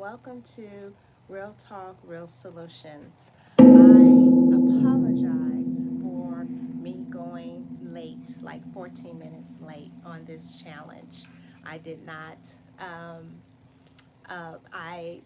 welcome to Real Talk, Real Solutions. I apologize for me going late, like 14 minutes late on this challenge. I did not,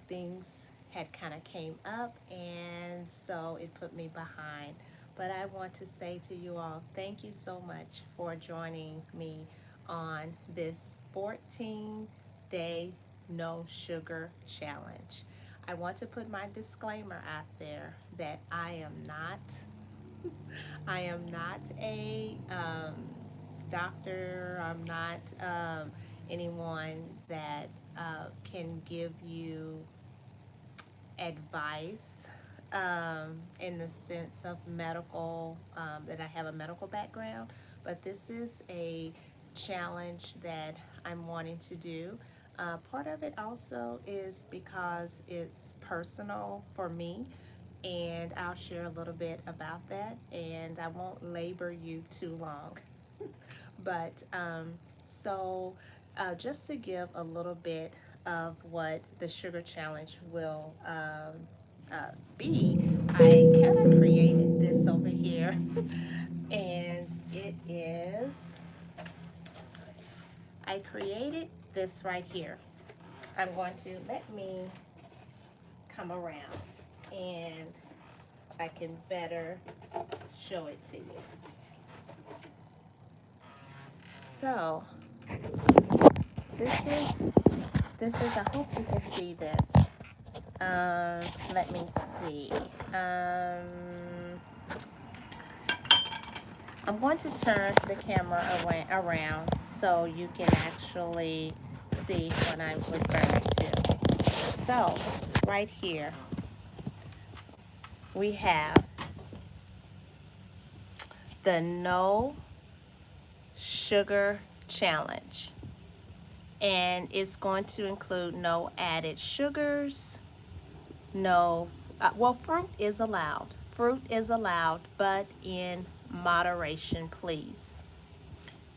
things had kind of came up, and so it put me behind. But I want to say to you all, thank you so much for joining me on this 14-day no sugar challenge. I want to put my disclaimer out there that I am not a doctor. I'm not anyone that can give you advice in the sense of medical, that I have a medical background, but this is a challenge that I'm wanting to do. Part of it also is because it's personal for me, and I'll share a little bit about that, and I won't labor you too long. But just to give a little bit of what the sugar challenge will be, I kind of created this over here, and I created this right here. I'm going to let me come around and I can better show it to you. So this is I hope you can see this. Let me see. I'm going to turn the camera around so you can actually see what I'm referring to. So, right here, we have the no sugar challenge. And it's going to include no added sugars, no, fruit is allowed. Fruit is allowed, but in moderation, please.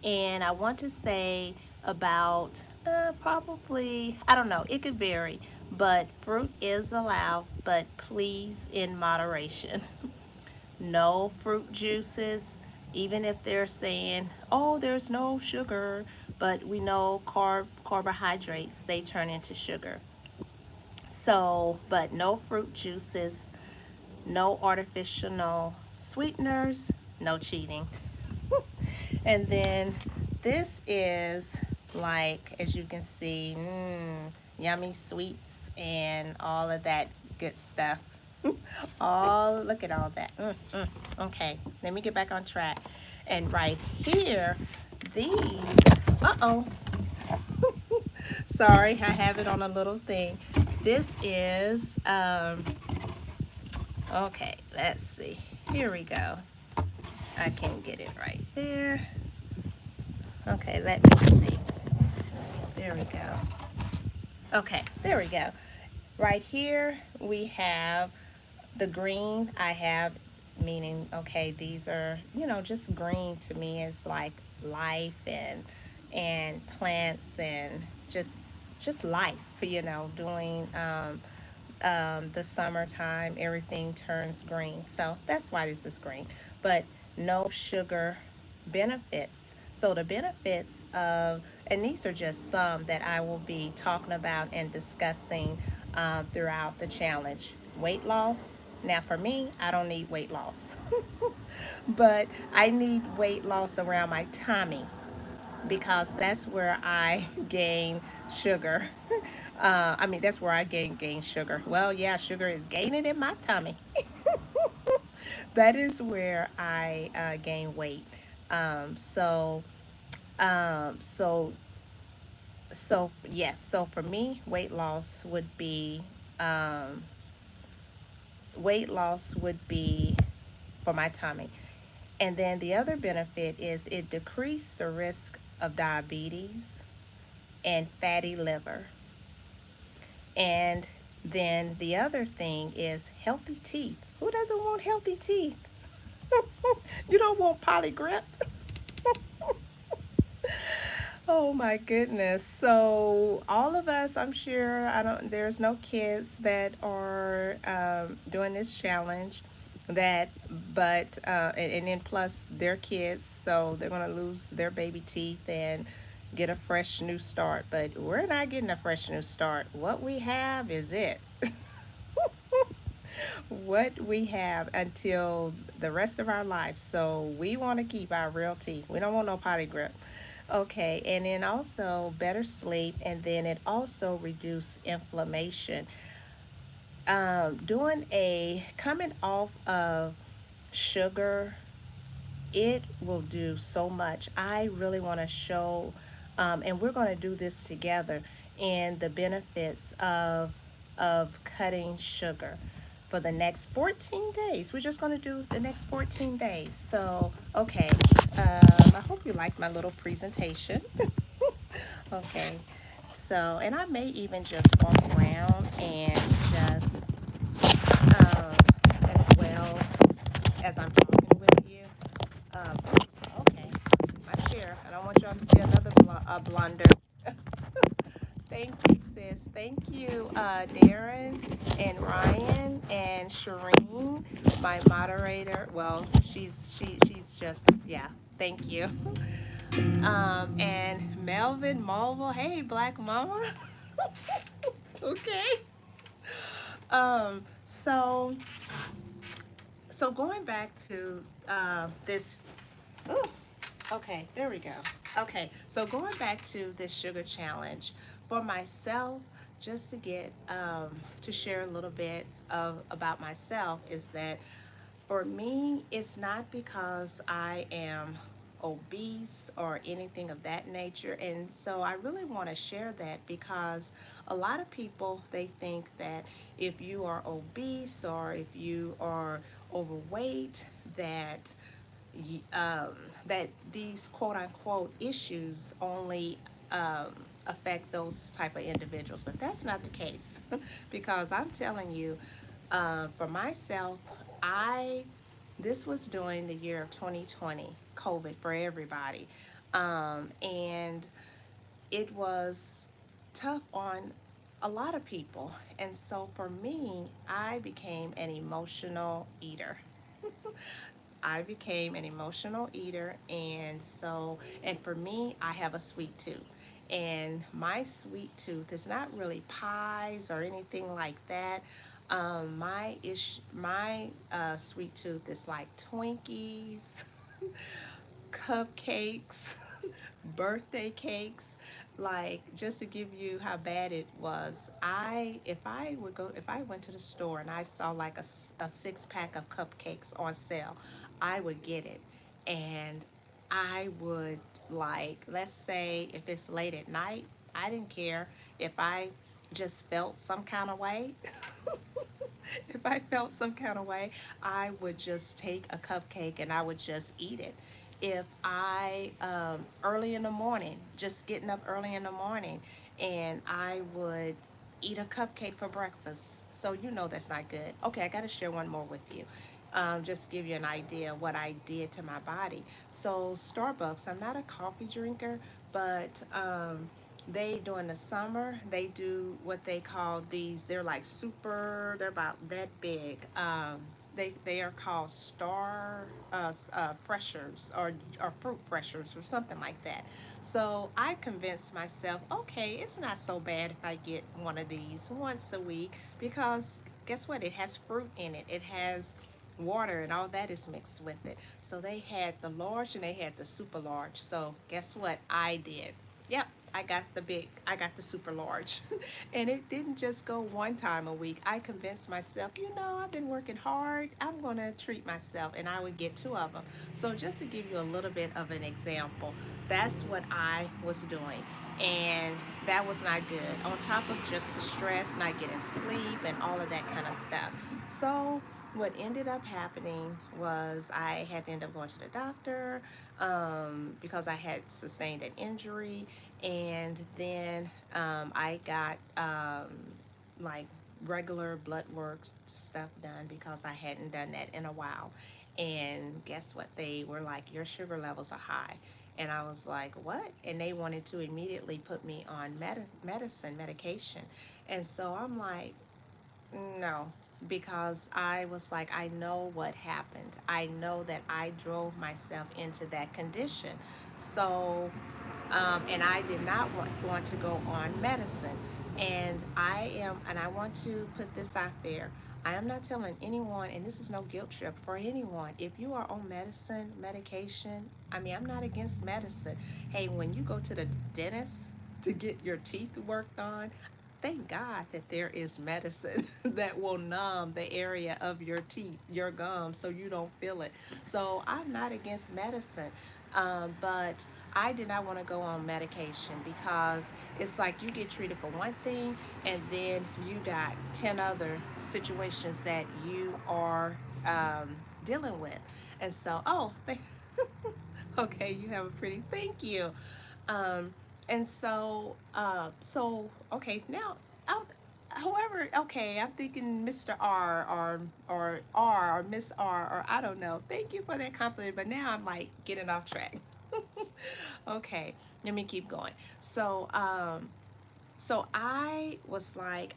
And I want to say about probably, I don't know, it could vary, but fruit is allowed, but please in moderation. No fruit juices, even if they're saying, oh, there's no sugar, but we know carbohydrates, they turn into sugar. So, but no fruit juices, no artificial, no sweeteners, no cheating. And then this is like, as you can see, yummy sweets and all of that good stuff. Look at all that. Okay, let me get back on track. And right here, these, uh-oh, sorry, I have it on a little thing. This is, okay, let's see. Here we go. I can get it right there. Okay, let me see. There we go. Okay, there we go. Right here, we have the green. I have, meaning, okay, these are, just green to me is like life and plants and just life, doing the summertime, everything turns green. So that's why this is green. But no sugar benefits. So the benefits of, and these are just some that I will be talking about and discussing throughout the challenge. Weight loss. Now for me, I don't need weight loss, but I need weight loss around my tummy because that's where I gain sugar. That's where I gain sugar. Well, yeah, sugar is gaining in my tummy. That is where I gain weight. Um, so, um, so, yes. So for me, um, weight loss would be for my tummy. And then the other benefit is it decreases the risk of diabetes and fatty liver. And then the other thing is healthy teeth. Who doesn't want healthy teeth? You don't want polygrip. Oh my goodness. So all of us, I'm sure, I don't, there's no kids that are doing this challenge that, but, and then plus their kids, so they're going to lose their baby teeth and get a fresh new start. But we're not getting a fresh new start. What we have is it. What we have until the rest of our life. So we want to keep our real teeth. We don't want no potty grip. Okay, and then also better sleep, and then it also reduce inflammation. Doing a coming off of sugar, it will do so much. I really want to show, and we're going to do this together, and the benefits of cutting sugar for the next 14 days. We're just going to do the next 14 days. So, okay, I hope you like my little presentation. Okay, so, and I may even just walk around and just, um, as well as I'm talking with you. Okay, my chair. I don't want y'all to see another blunder. Thank you, sis. Thank you, Darren and Ryan and Shireen, my moderator. Well, she's just, yeah. Thank you. And Melvin Mulville. Hey, Black Mama. Okay. So going back to this. Oh, okay, there we go. Okay, so going back to this sugar challenge for myself, just to get to share a little bit of about myself is that for me, it's not because I am obese or anything of that nature. And so I really want to share that because a lot of people, they think that if you are obese or if you are overweight, that um, that these quote unquote issues only um, affect those type of individuals, but that's not the case because I'm telling you, for myself, I this was during the year of 2020, COVID for everybody, and it was tough on a lot of people, and so for me, I became an emotional eater. I became an emotional eater, and so, and for me, I have a sweet tooth. And my sweet tooth is not really pies or anything like that. My sweet tooth is like Twinkies, cupcakes, birthday cakes. Like, just to give you how bad it was, if I went to the store and I saw like a 6 pack of cupcakes on sale, I would get it. And I would, like, let's say if it's late at night, I didn't care if I just felt some kind of way. If I felt some kind of way, I would just take a cupcake and I would just eat it. If I, early in the morning, just getting up early in the morning, and I would eat a cupcake for breakfast. So, you know, that's not good. Okay, I got to share one more with you. Just give you an idea of what I did to my body. So, Starbucks, I'm not a coffee drinker, but they during the summer they do what they call these, they're like super, they're about that big, they are called star freshers, or fruit freshers or something like that. So I convinced myself, okay, it's not so bad if I get one of these once a week, because guess what, it has fruit in it, it has water and all that is mixed with it. So they had the large and they had the super large. So guess what I did? Yep, I got the super large. And it didn't just go one time a week. I convinced myself, you know, I've been working hard. I'm going to treat myself. And I would get two of them. So, just to give you a little bit of an example, that's what I was doing. And that was not good. On top of just the stress, not getting sleep, and all of that kind of stuff. So, what ended up happening was I had to end up going to the doctor, because I had sustained an injury, and then I got like regular blood work stuff done because I hadn't done that in a while. And guess what? They were like, your sugar levels are high. And I was like, what? And they wanted to immediately put me on medication. And so I'm like, no, because I was like, I know what happened. I know that I drove myself into that condition. So, and I did not want to go on medicine. And I want to put this out there. I am not telling anyone, and this is no guilt trip for anyone. If you are on medication, I mean, I'm not against medicine. Hey, when you go to the dentist to get your teeth worked on, thank God that there is medicine that will numb the area of your teeth, your gums, so you don't feel it. So I'm not against medicine, but I did not want to go on medication because it's like you get treated for one thing and then you got 10 other situations that you are dealing with. And so, okay, you have a pretty, thank you. Um, and okay, now, I'll, however, okay, I'm thinking Mr. R or Miss R or I don't know. Thank you for that compliment, but now I'm like getting off track. Okay, let me keep going. So, so I was like,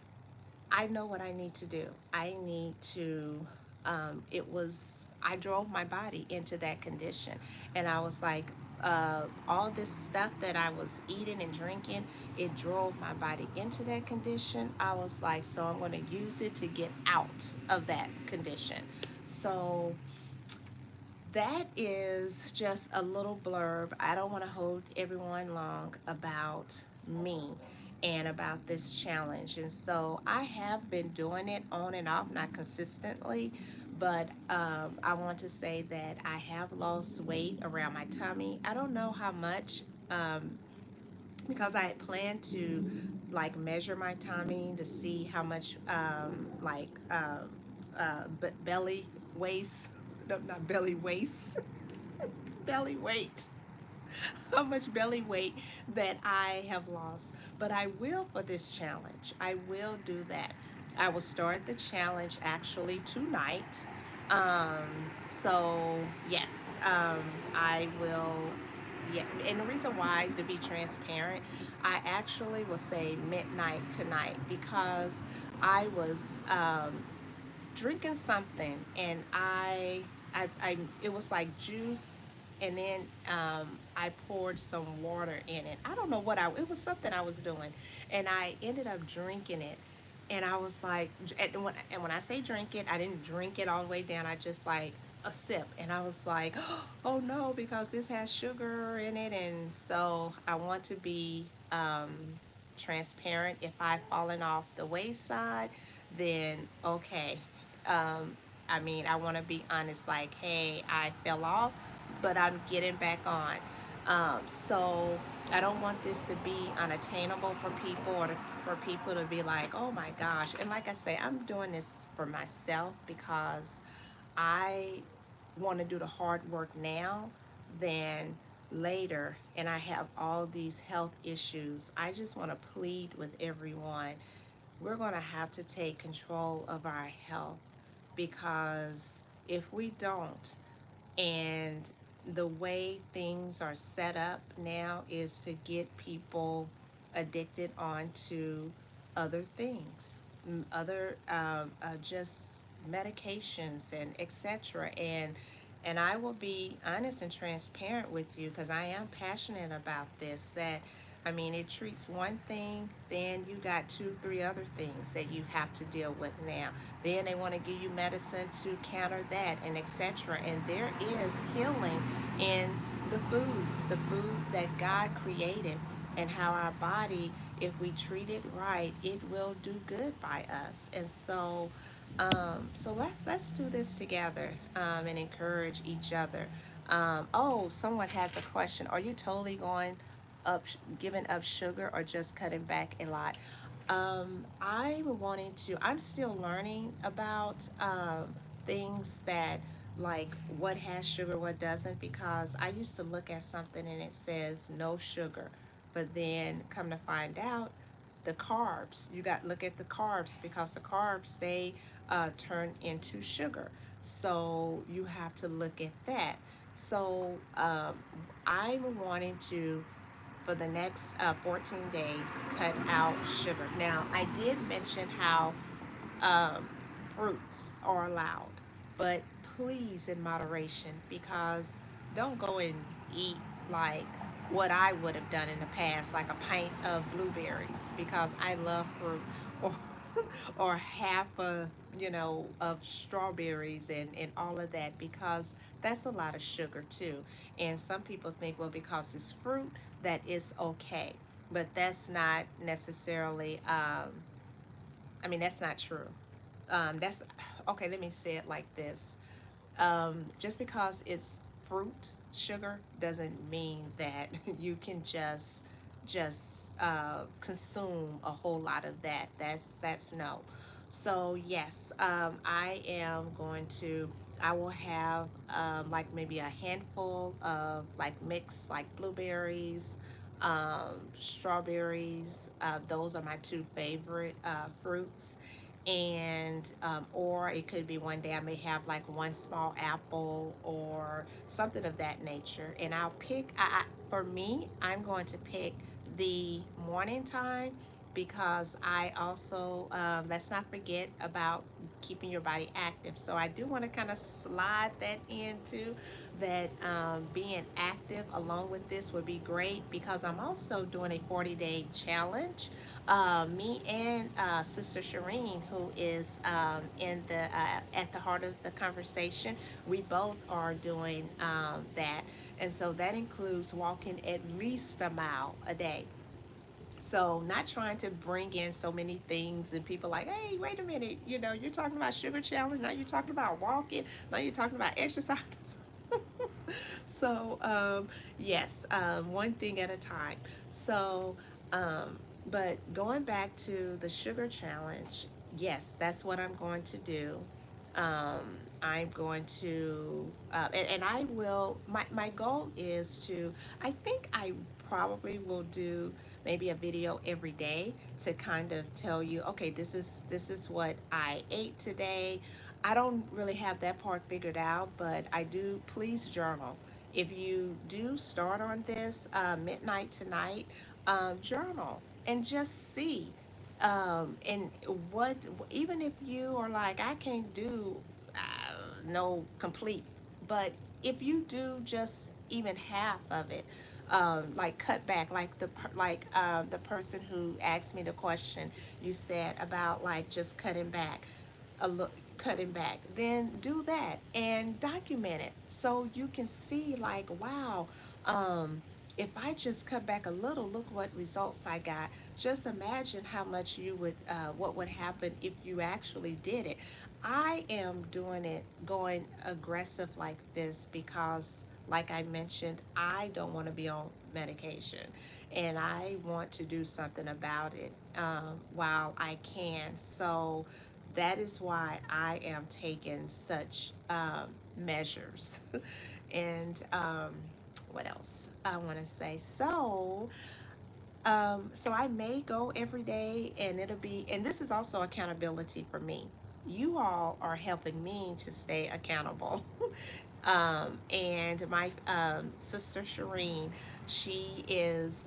I know what I need to do. I need to, I drove my body into that condition. And I was like, all this stuff that I was eating and drinking, it drove my body into that condition. I was like, so I'm going to use it to get out of that condition. So that is just a little blurb. I don't want to hold everyone long about me and about this challenge. And so I have been doing it on and off, not consistently, but I want to say that I have lost weight around my tummy. I don't know how much. Because I had planned to like measure my tummy to see how much belly waist, no, not belly waist, belly weight, how much belly weight that I have lost. But I will for this challenge. I will do that. I will start the challenge actually tonight. So yes, I will. Yeah, and the reason why, to be transparent, I actually will say midnight tonight because I was drinking something and it was like juice and then I poured some water in it. I don't know it was something I was doing and I ended up drinking it and I was like, and when I say drink it, I didn't drink it all the way down. I just like a sip and I was like, oh no, because this has sugar in it. And so I want to be transparent. If I've fallen off the wayside, then okay, um, I mean, I want to be honest, like, hey, I fell off, but I'm getting back on. So I don't want this to be unattainable for people for people to be like, oh my gosh. And like I say, I'm doing this for myself because I want to do the hard work now than later and I have all these health issues. I just want to plead with everyone. We're going to have to take control of our health because if we don't, and the way things are set up now is to get people addicted onto other things, other just medications and etc. And I will be honest and transparent with you because I am passionate about this. That I mean, it treats one thing, then you got two, three other things that you have to deal with now. Then they want to give you medicine to counter that and etc. And there is healing in the food that God created, and how our body, if we treat it right, it will do good by us. And so, so let's do this together and encourage each other. Oh, someone has a question. Are you totally going up, giving up sugar, or just cutting back a lot? I'm still learning about things that like what has sugar, what doesn't, because I used to look at something and it says no sugar, but then come to find out the carbs, you got to look at the carbs because the carbs, they turn into sugar. So you have to look at that. So I'm wanting to, for the next 14 days, cut out sugar. Now, I did mention how um, fruits are allowed, but please in moderation, because don't go and eat like what I would have done in the past, like a pint of blueberries, because I love fruit, or or half a of strawberries and all of that, because that's a lot of sugar too. And some people think, well, because it's fruit, that is okay, but that's not necessarily I mean, that's not true. That's okay. Let me say it like this: just because it's fruit sugar doesn't mean that you can just consume a whole lot of that. That's no. So yes, I am going to. I will have like maybe a handful of like mixed like blueberries, strawberries. Those are my two favorite fruits. And or it could be one day I may have like one small apple or something of that nature. And I'll pick. For me, I'm going to pick the morning time, because I also let's not forget about keeping your body active. So I do want to kind of slide that into that, being active along with this would be great, because I'm also doing a 40-day challenge. Me and Sister Shireen, who is in the at the heart of the conversation, we both are doing that, and so that includes walking at least a mile a day. So not trying to bring in so many things and people like, hey, wait a minute, you're talking about sugar challenge, now you're talking about walking, now you're talking about exercise. So yes, one thing at a time. So um, but going back to the sugar challenge, yes, that's what I'm going to do. um, I'm going to and I will, my goal is to, I think I probably will do maybe a video every day to kind of tell you, okay, this is what I ate today. I don't really have that part figured out, but I do. Please journal. If you do start on this midnight tonight, journal and just see. And what, even if you are like, I can't do no complete, but if you do just even half of it, like cut back, like the person who asked me the question, you said about like just cutting back a look, cutting back, then do that and document it so you can see like, wow, if I just cut back a little, look what results I got. Just imagine how much you would what would happen if you actually did it. I am doing it, going aggressive like this, because like I mentioned, I don't want to be on medication, and I want to do something about it while I can. So that is why I am taking such measures. And what else I want to say? So I may go every day, and it'll be, and this is also accountability for me. You all are helping me to stay accountable. And my sister Shireen, she is,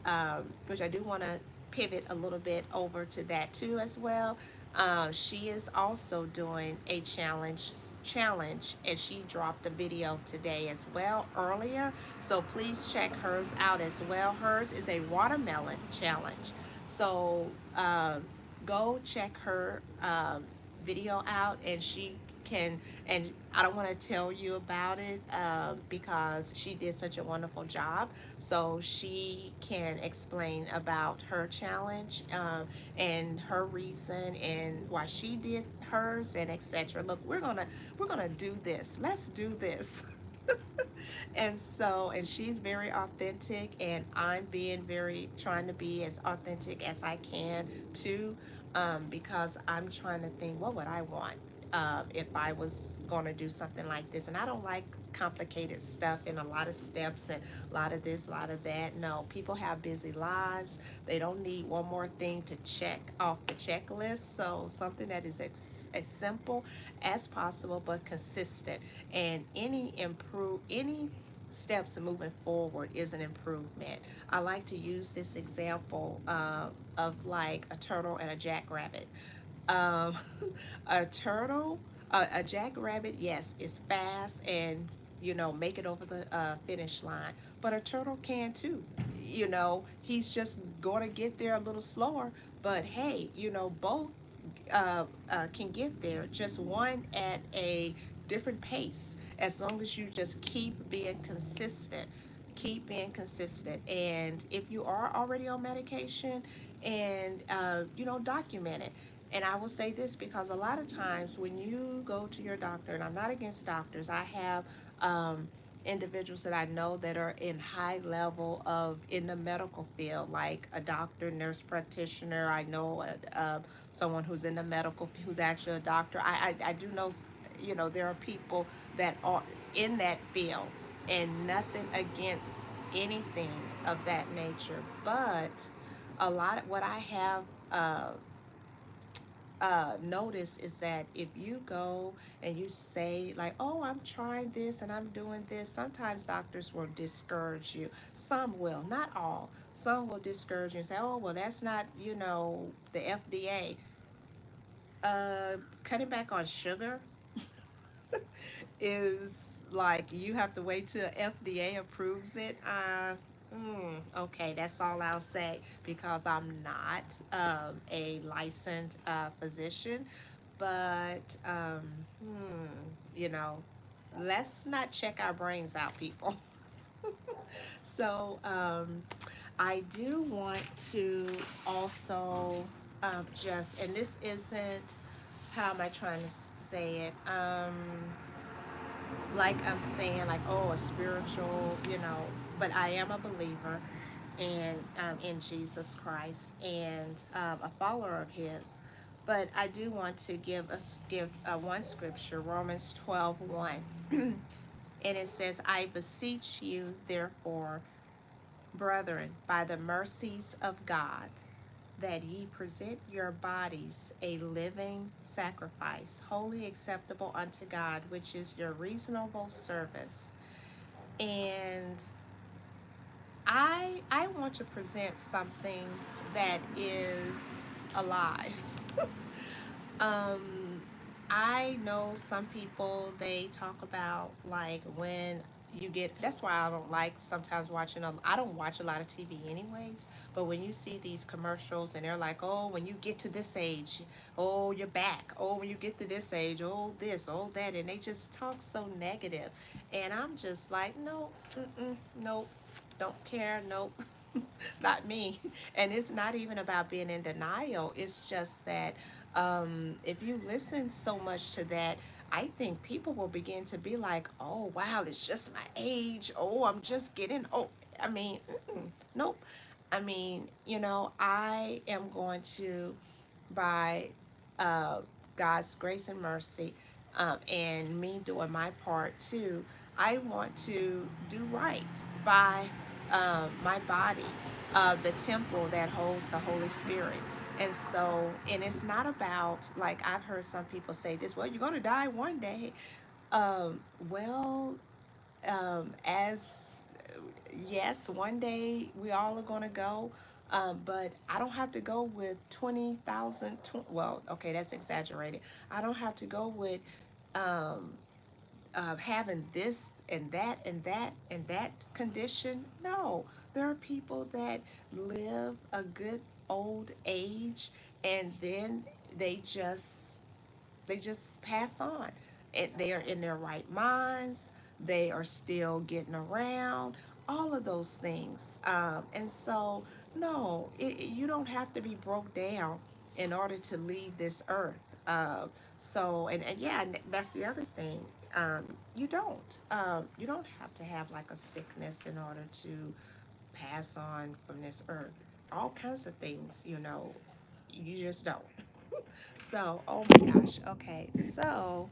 which I do want to pivot a little bit over to that too as well. She is also doing a challenge, and she dropped a video today as well earlier. So please check hers out as well. Hers is a watermelon challenge. So go check her video out, and she can, and I don't want to tell you about it because she did such a wonderful job. So she can explain about her challenge and her reason and why she did hers and etc. Look, we're gonna do this. Let's do this. And so, and she's very authentic, and I'm being very, trying to be as authentic as I can too, because I'm trying to think, what would I want if I was going to do something like this? And I don't like complicated stuff and a lot of steps and a lot of this, a lot of that. No, people have busy lives. They don't need one more thing to check off the checklist. So something that is as simple as possible but consistent. And any steps moving forward is an improvement. I like to use this example of like a turtle and a jackrabbit. Um, a turtle, a jackrabbit, yes, is fast and make it over the finish line. But a turtle can too. He's just going to get there a little slower. But hey, both can get there. Just one at a different pace. As long as you just keep being consistent, keep being consistent. And if you are already on medication, and document it. And I will say this because a lot of times when you go to your doctor, and I'm not against doctors, I have um, individuals that I know that are in high level of in the medical field, like a doctor, nurse practitioner. I know someone who's in the medical, who's actually a doctor. I do know, there are people that are in that field, and nothing against anything of that nature, but a lot of what I have uh, notice is that if you go and you say like, oh, I'm trying this and I'm doing this, sometimes doctors will discourage you. Some will, not all. Some will discourage you and say, oh, well, that's not, the FDA. Cutting back on sugar is like you have to wait till FDA approves it. Okay, that's all I'll say because I'm not a licensed physician. But you know, let's not check our brains out, people. So I do want to also and this isn't, how am I trying to say it? Like I'm saying, like, oh, a spiritual, but I am a believer in Jesus Christ and a follower of His. But I do want to give one scripture, Romans 12:1, and it says, "I beseech you, therefore, brethren, by the mercies of God, that ye present your bodies a living sacrifice, wholly acceptable unto God, which is your reasonable service." And I want to present something that is alive. um, I know some people, they talk about like when you get, that's why I don't like sometimes watching them. I don't watch a lot of TV anyways, but when you see these commercials and they're like, oh, when you get to this age, oh, you're back. Oh, when you get to this age, oh, this, oh, that, and they just talk so negative. And I'm just like, no, nope, don't care, nope. Not me. And it's not even about being in denial. It's just that if you listen so much to that, I think people will begin to be like, oh, wow, it's just my age. Oh, I'm just getting old. I mean, nope. I mean, I am going to, by uh, God's grace and mercy, and me doing my part too, I want to do right by my body, the temple that holds the Holy Spirit. And so, and it's not about, like, I've heard some people say this, well, you're going to die one day. Um, well, as yes, one day we all are going to go, but I don't have to go with 20,000. Well, okay, that's exaggerated. I don't have to go with um, having this and that and that and that condition. No, there are people that live a good old age, and then they just they just pass on. And they are in their right minds. They are still getting around. All of those things. And so, no, you don't have to be broke down in order to leave this earth. So, and yeah, and that's the other thing. You don't. You don't have to have like a sickness in order to pass on from this earth. All kinds of things, you just don't. So, oh my gosh. Okay, so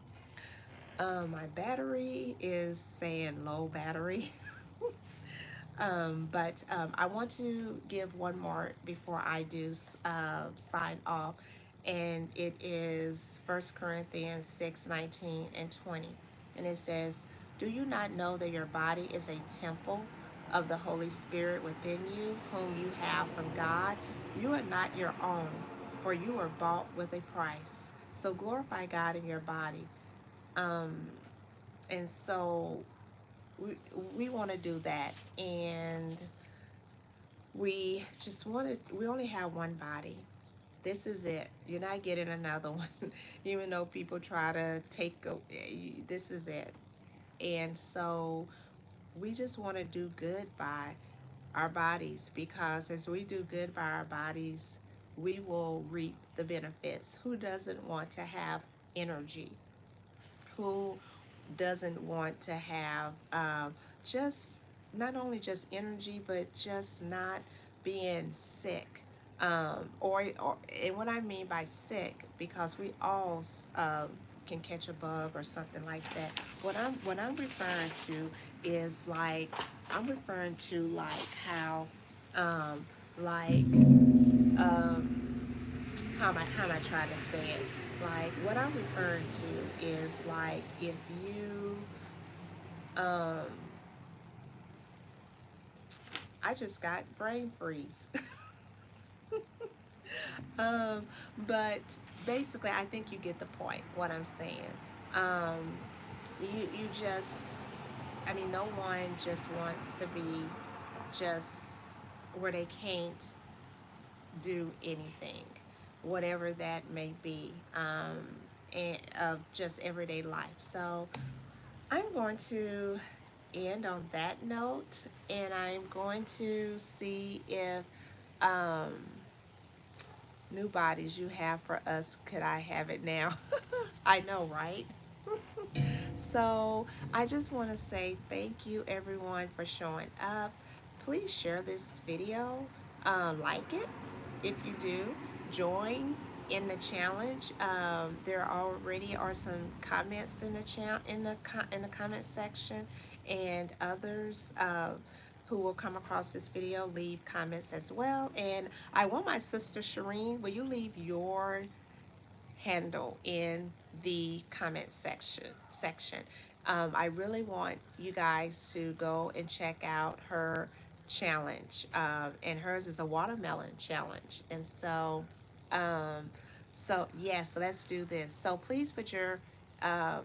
my battery is saying low battery. But I want to give one more before I do sign off, and it is 1 Corinthians 6:19 and 20. And it says, Do you not know that your body is a temple of the Holy Spirit within you, whom you have from God? You are not your own, for you are bought with a price. So glorify God in your body. Um, and so we, we want to do that. And we only have one body. This is it. You're not getting another one. Even though people try to this is it. And so we just want to do good by our bodies, because as we do good by our bodies, we will reap the benefits. Who doesn't want to have energy? Who doesn't want to have just not only just energy, but just not being sick? Or and what I mean by sick, because we all can catch a bug or something like that. What I'm referring to is like, I'm referring to like how um, like how am I trying to say it? Like, what I'm referring to is like, if you um I just got brain freeze. um but basically, I think you get the point what I'm saying. Um you just, I mean, no one just wants to be just where they can't do anything, whatever that may be, and of just everyday life. So I'm going to end on that note, and I'm going to see if um, new bodies you have for us. Could I have it now? I know, right? So I just want to say thank you, everyone, for showing up. Please share this video, like it if you do, join in the challenge. There already are some comments in the in the comment section, and others who will come across this video leave comments as well. And I want my sister Shireen, will you leave your handle in the comment section. I really want you guys to go and check out her challenge, and hers is a watermelon challenge. And so yes, let's do this. So please put your um,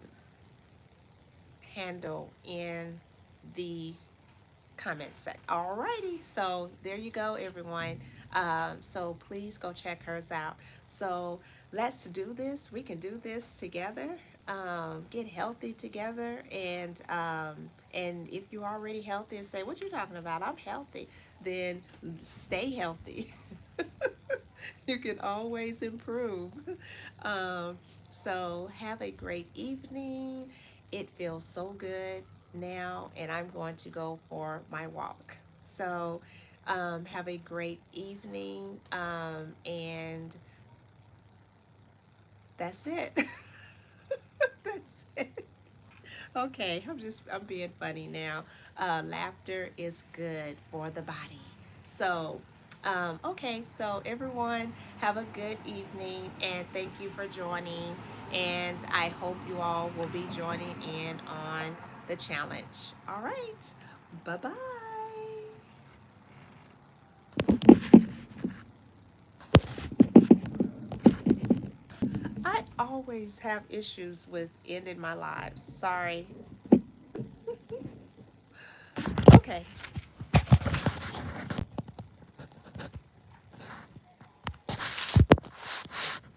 handle in the comment section. Alrighty, so there you go, everyone. So please go check hers out. So let's do this. We can do this together. Get healthy together, and if you're already healthy and say, "What you talking about? I'm healthy," then stay healthy. You can always improve. Um, so have a great evening. It feels so good now, and I'm going to go for my walk. So have a great evening, and that's it. That's it. Okay, I'm being funny now. Laughter is good for the body. So, okay, so everyone have a good evening, and thank you for joining. And I hope you all will be joining in on the challenge. All right, bye bye. I always have issues with ending my lives. Sorry. Okay.